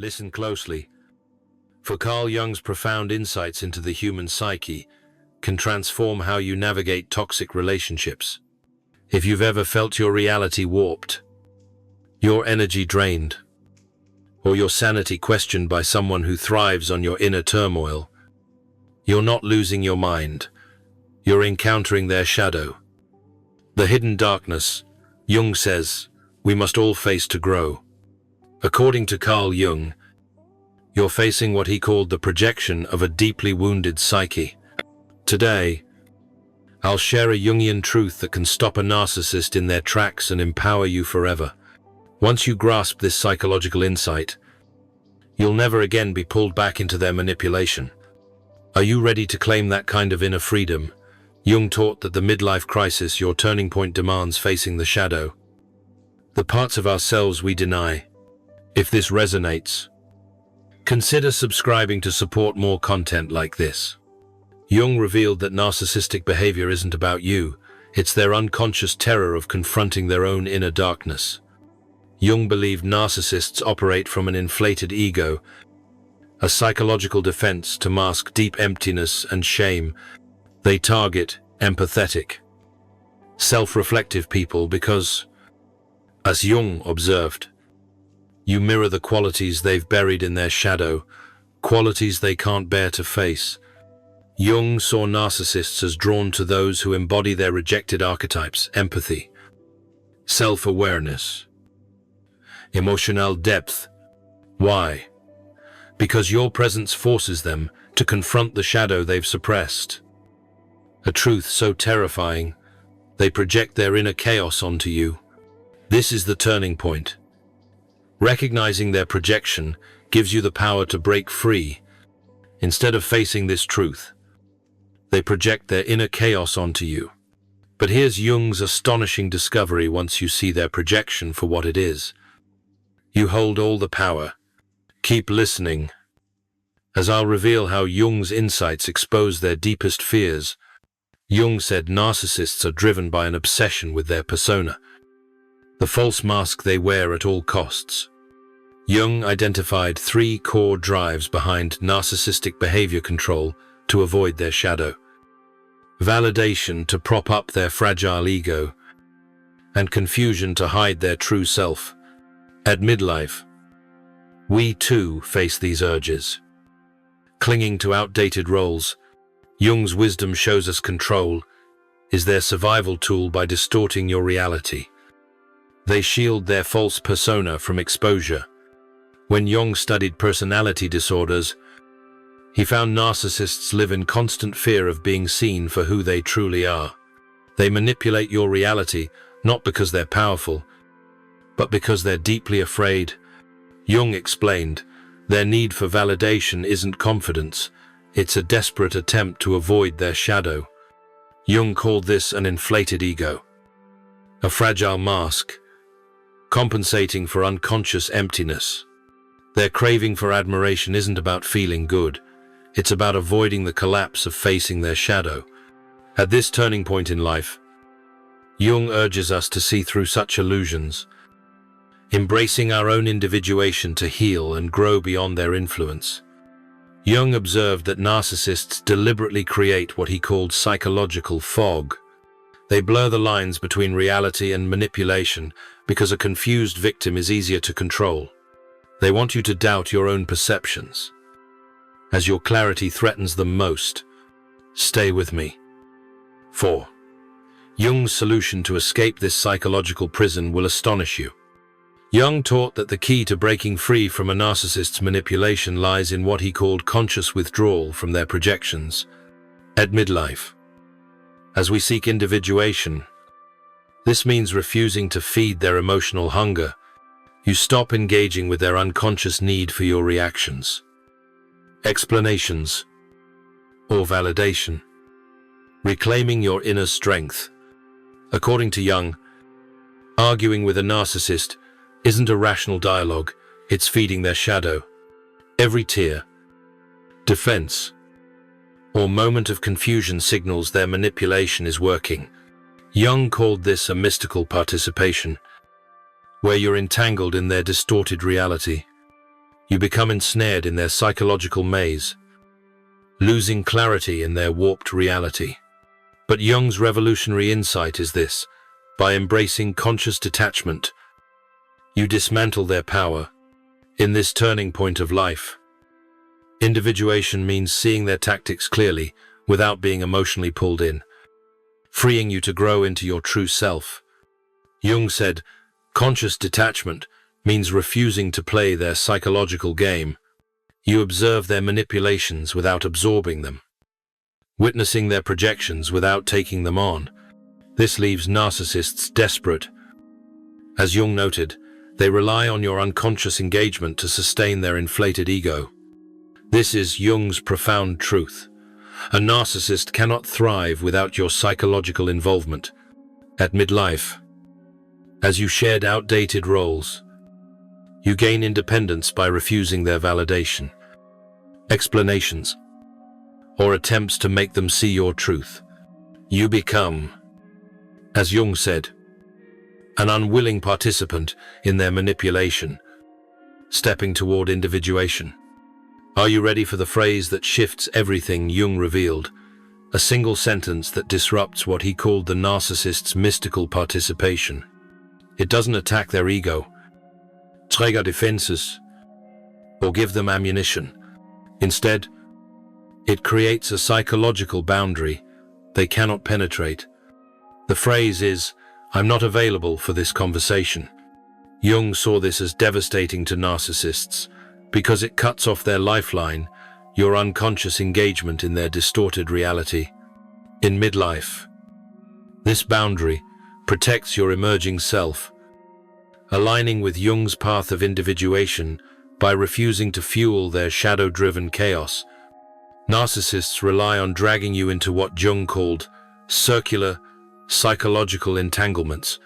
Listen closely, for Carl Jung's profound insights into the human psyche can transform how you navigate toxic relationships. If you've ever felt your reality warped, your energy drained, or your sanity questioned by someone who thrives on your inner turmoil, you're not losing your mind. You're encountering their shadow. The hidden darkness, Jung says, we must all face to grow. According to Carl Jung, you're facing what he called the projection of a deeply wounded psyche. Today, I'll share a Jungian truth that can stop a narcissist in their tracks and empower you forever. Once you grasp this psychological insight, you'll never again be pulled back into their manipulation. Are you ready to claim that kind of inner freedom? Jung taught that the midlife crisis, your turning point, demands facing the shadow, the parts of ourselves we deny. If this resonates, consider subscribing to support more content like this. Jung revealed that narcissistic behavior isn't about you, it's their unconscious terror of confronting their own inner darkness. Jung believed narcissists operate from an inflated ego, a psychological defense to mask deep emptiness and shame. They target empathetic, self-reflective people because, as Jung observed, you mirror the qualities they've buried in their shadow, qualities they can't bear to face. Jung saw narcissists as drawn to those who embody their rejected archetypes: empathy, self-awareness, emotional depth. Why? Because your presence forces them to confront the shadow they've suppressed. A truth so terrifying, they project their inner chaos onto you. This is the turning point. Recognizing their projection gives you the power to break free. Instead of facing this truth, they project their inner chaos onto you. But here's Jung's astonishing discovery once you see their projection for what it is. You hold all the power. Keep listening, as I'll reveal how Jung's insights expose their deepest fears. Jung said narcissists are driven by an obsession with their persona, the false mask they wear at all costs. Jung identified 3 core drives behind narcissistic behavior: control, to avoid their shadow; validation, to prop up their fragile ego; and confusion, to hide their true self. At midlife, we too face these urges. Clinging to outdated roles, Jung's wisdom shows us control is their survival tool by distorting your reality. They shield their false persona from exposure. When Jung studied personality disorders, he found narcissists live in constant fear of being seen for who they truly are. They manipulate your reality not because they're powerful, but because they're deeply afraid. Jung explained, their need for validation isn't confidence, it's a desperate attempt to avoid their shadow. Jung called this an inflated ego, a fragile mask, compensating for unconscious emptiness. Their craving for admiration isn't about feeling good, it's about avoiding the collapse of facing their shadow. At this turning point in life, Jung urges us to see through such illusions, embracing our own individuation to heal and grow beyond their influence. Jung observed that narcissists deliberately create what he called psychological fog. They blur the lines between reality and manipulation because a confused victim is easier to control. They want you to doubt your own perceptions, as your clarity threatens them most. Stay with me. 4. Jung's solution to escape this psychological prison will astonish you. Jung taught that the key to breaking free from a narcissist's manipulation lies in what he called conscious withdrawal from their projections. At midlife, as we seek individuation, this means refusing to feed their emotional hunger. You stop engaging with their unconscious need for your reactions, explanations, or validation, reclaiming your inner strength. According to Jung, arguing with a narcissist isn't a rational dialogue, it's feeding their shadow. Every tear, defense, or moment of confusion signals their manipulation is working. Jung called this a mystical participation, where you're entangled in their distorted reality. You become ensnared in their psychological maze, losing clarity in their warped reality. But Jung's revolutionary insight is this: by embracing conscious detachment, you dismantle their power. In this turning point of life, individuation means seeing their tactics clearly without being emotionally pulled in, freeing you to grow into your true self. Jung said, conscious detachment means refusing to play their psychological game. You observe their manipulations without absorbing them, witnessing their projections without taking them on. This leaves narcissists desperate. As Jung noted, they rely on your unconscious engagement to sustain their inflated ego. This is Jung's profound truth. A narcissist cannot thrive without your psychological involvement. At midlife, as you shared outdated roles, you gain independence by refusing their validation, explanations, or attempts to make them see your truth. You become, as Jung said, an unwilling participant in their manipulation, stepping toward individuation. Are you ready for the phrase that shifts everything Jung revealed? A single sentence that disrupts what he called the narcissist's mystical participation. It doesn't attack their ego, trigger defenses, or give them ammunition. Instead, it creates a psychological boundary they cannot penetrate. The phrase is, "I'm not available for this conversation." Jung saw this as devastating to narcissists because it cuts off their lifeline, your unconscious engagement in their distorted reality. In midlife, this boundary protects your emerging self, aligning with Jung's path of individuation by refusing to fuel their shadow-driven chaos. Narcissists rely on dragging you into what Jung called circular psychological entanglements,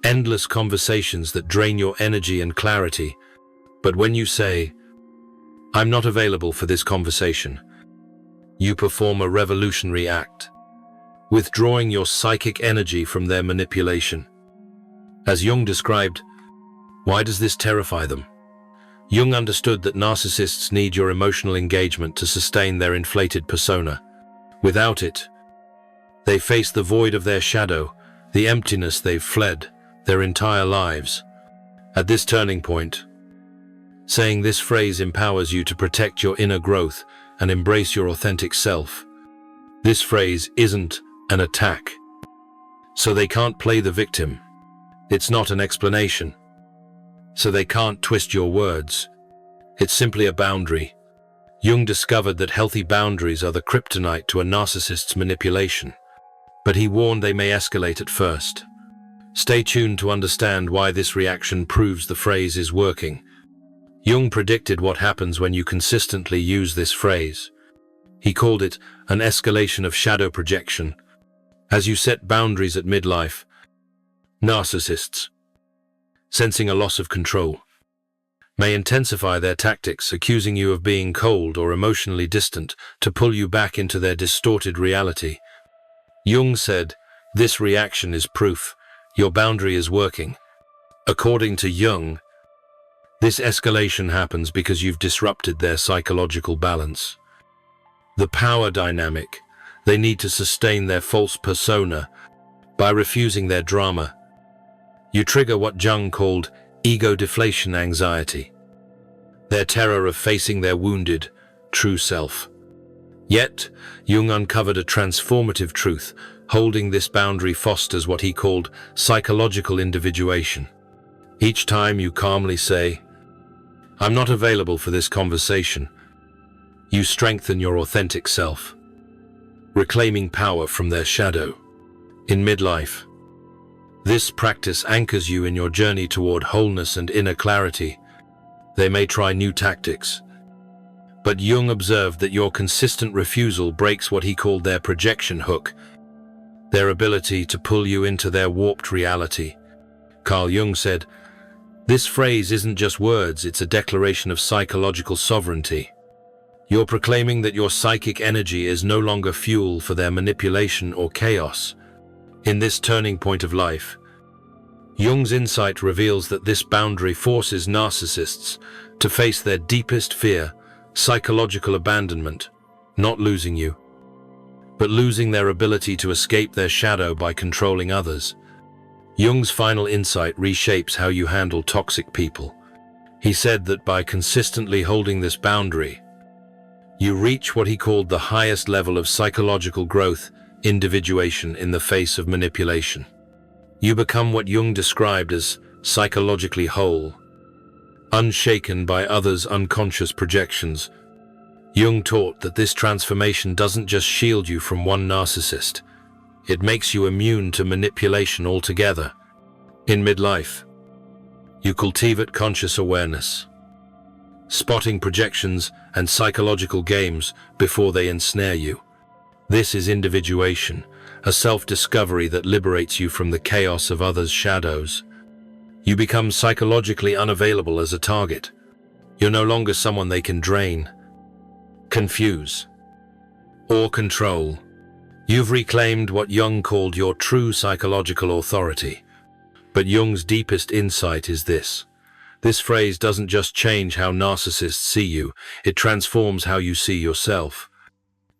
endless conversations that drain your energy and clarity. But when you say, "I'm not available for this conversation," you perform a revolutionary act, withdrawing your psychic energy from their manipulation. As Jung described, why does this terrify them? Jung understood that narcissists need your emotional engagement to sustain their inflated persona. Without it, they face the void of their shadow, the emptiness they've fled their entire lives. At this turning point, saying this phrase empowers you to protect your inner growth and embrace your authentic self. This phrase isn't an attack, so they can't play the victim. It's not an explanation, so they can't twist your words. It's simply a boundary. Jung discovered that healthy boundaries are the kryptonite to a narcissist's manipulation, but he warned they may escalate at first. Stay tuned to understand why this reaction proves the phrase is working. Jung predicted what happens when you consistently use this phrase. He called it an escalation of shadow projection. As you set boundaries at midlife, narcissists, sensing a loss of control, may intensify their tactics, accusing you of being cold or emotionally distant to pull you back into their distorted reality. Jung said, this reaction is proof your boundary is working. According to Jung, this escalation happens because you've disrupted their psychological balance. The power dynamic they need to sustain their false persona. By refusing their drama, you trigger what Jung called ego deflation anxiety, their terror of facing their wounded, true self. Yet, Jung uncovered a transformative truth. Holding this boundary fosters what he called psychological individuation. Each time you calmly say, "I'm not available for this conversation," you strengthen your authentic self, reclaiming power from their shadow. In midlife, this practice anchors you in your journey toward wholeness and inner clarity. They may try new tactics, but Jung observed that your consistent refusal breaks what he called their projection hook, their ability to pull you into their warped reality. Carl Jung said, "This phrase isn't just words, it's a declaration of psychological sovereignty. You're proclaiming that your psychic energy is no longer fuel for their manipulation or chaos." In this turning point of life, Jung's insight reveals that this boundary forces narcissists to face their deepest fear, psychological abandonment, not losing you, but losing their ability to escape their shadow by controlling others. Jung's final insight reshapes how you handle toxic people. He said that by consistently holding this boundary, you reach what he called the highest level of psychological growth, individuation in the face of manipulation. You become what Jung described as psychologically whole, unshaken by others' unconscious projections. Jung taught that this transformation doesn't just shield you from one narcissist, it makes you immune to manipulation altogether. In midlife, you cultivate conscious awareness, spotting projections and psychological games before they ensnare you. This is individuation, a self-discovery that liberates you from the chaos of others' shadows. You become psychologically unavailable as a target. You're no longer someone they can drain, confuse, or control. You've reclaimed what Jung called your true psychological authority. But Jung's deepest insight is this. This phrase doesn't just change how narcissists see you, it transforms how you see yourself.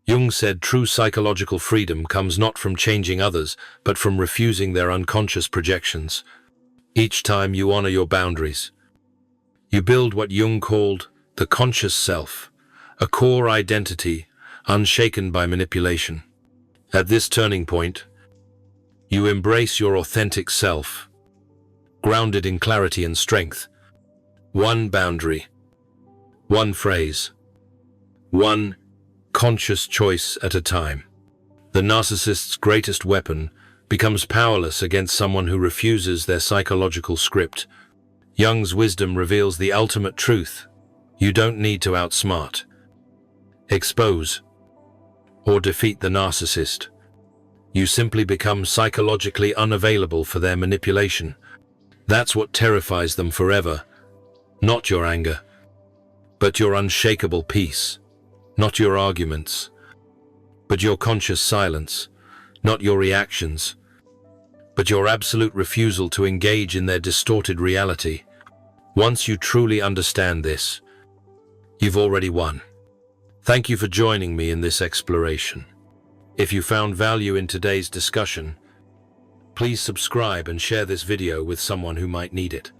Jung said true psychological freedom comes not from changing others, but from refusing their unconscious projections. Each time you honor your boundaries, you build what Jung called the conscious self, a core identity unshaken by manipulation. At this turning point, you embrace your authentic self, grounded in clarity and strength. One boundary, one phrase, one conscious choice at a time. The narcissist's greatest weapon becomes powerless against someone who refuses their psychological script. Jung's wisdom reveals the ultimate truth. You don't need to outsmart, expose, or defeat the narcissist. You simply become psychologically unavailable for their manipulation. That's what terrifies them forever. Not your anger, but your unshakable peace. Not your arguments, but your conscious silence. Not your reactions, but your absolute refusal to engage in their distorted reality. Once you truly understand this, you've already won. Thank you for joining me in this exploration. If you found value in today's discussion, please subscribe and share this video with someone who might need it.